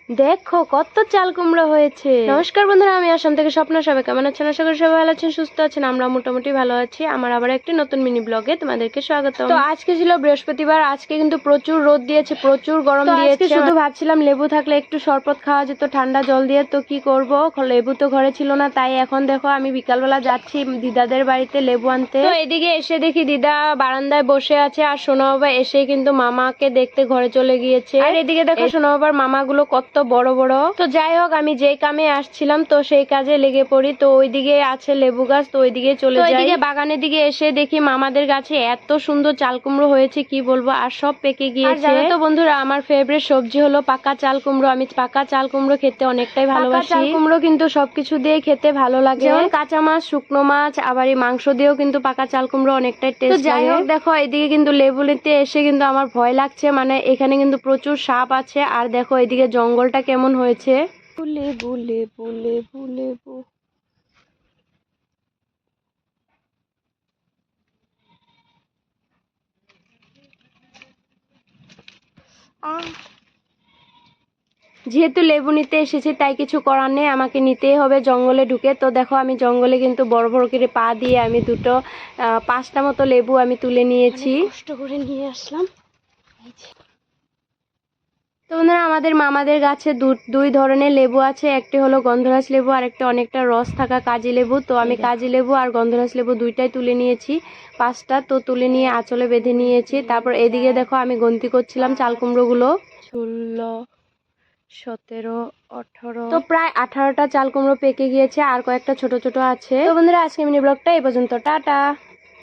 দেখো কত চাল কুমড়ো হয়েছে। নমস্কার বন্ধুরা, আমি আসাম থেকে স্বপ্ন। সবাই কেমন আছেন? আশা করি সবাই ভালো আছেন, সুস্থ আছেন। আমরা মোটামুটি ভালো আছি। আমার আবার একটি নতুন মিনি ব্লগে তোমাদেরকে স্বাগত। তো আজকে ছিল বৃহস্পতিবার, আজকে কিন্তু প্রচুর রোদ দিয়েছে, প্রচুর গরম দিয়েছে। শুধু ভাবছিলাম লেবু থাকলে একটু শরবত খাওয়া যেত ঠান্ডা জল দিয়ে, তো কি করব, লেবু তো ঘরে ছিল না। তাই এখন দেখো আমি বিকালবেলা যাচ্ছি দিদাদের বাড়িতে লেবু আনতে। তো এদিকে এসে দেখি দিদা বারান্দায় বসে আছে, আর সোনা বাবা এসে কিন্তু মামাকে দেখতে ঘরে চলে গিয়েছে। আর এদিকে দেখো সোনা বাবার মামাগুলো কত বড় বড়। তো যাই হোক, আমি যে কামে আসছিলাম তো সেই কাজে লেগে পড়ি। তো ওইদিকে আছে লেবু গাছ, তো ওইদিকে চলে যাই। ওইদিকে বাগানের দিকে এসে দেখি মামাদের গাছে এত সুন্দর চাল কুমড়ো হয়েছে, কি বলবো, আর সব পেকে গিয়েছে। তো বন্ধুরা, আমার ফেভারিট সবজি হলো পাকা চাল কুমড়ো। আমি পাকা চাল কুমড়ো খেতে অনেকটাই ভালোবাসি। চাল কুমড়ো কিন্তু সবকিছু দিয়ে খেতে ভালো লাগে, যেমন কাঁচা মাছ, শুকনো মাছ, আবার এই মাংস দিয়েও কিন্তু পাকা চাল কুমড়ো অনেকটাই টেস্ট লাগে। যাই হোক, দেখো এদিকে কিন্তু লেবু নিতে এসে কিন্তু আমার ভয় লাগছে, মানে এখানে কিন্তু প্রচুর সাপ আছে। আর দেখো এদিকে জঙ্গলটা কেমন হয়েছে। লেবু লেবু লেবু লেবু। যেহেতু লেবু নিতে এসেছি তাই কিছু করার নেই, আমাকে নিতেই হবে জঙ্গলে ঢুকে। তো দেখো আমি জঙ্গলে কিন্তু বড় বড় করে পা দিয়ে আমি দুটো 5টা মতো লেবু আমি তুলে নিয়েছি, কষ্ট করে নিয়ে আসলাম। তো বন্ধুরা, আমাদের মামাদের গাছে দুই ধরনের লেবু আছে, একটি হলো গন্ধরাজ লেবু আর একটা অনেকটা রস থাকা কাজি লেবু। তো আমি কাজি লেবু আর গন্ধরাজ লেবু দুইটাই তুলে নিয়েছি, 5টা। তো তুলে নিয়ে আঁচলে বেঁধে নিয়েছি। তারপর এদিকে দেখো আমি গন্তি করছিলাম চাল কুমড়ো গুলো। 16, 17, 18, তো প্রায় 18টা চাল কুমড়ো পেকে গিয়েছে, আর কয়েকটা ছোট ছোট আছে। তো বন্ধুরা, আজকে মিনি ব্লগটা এই পর্যন্ত। টাটা।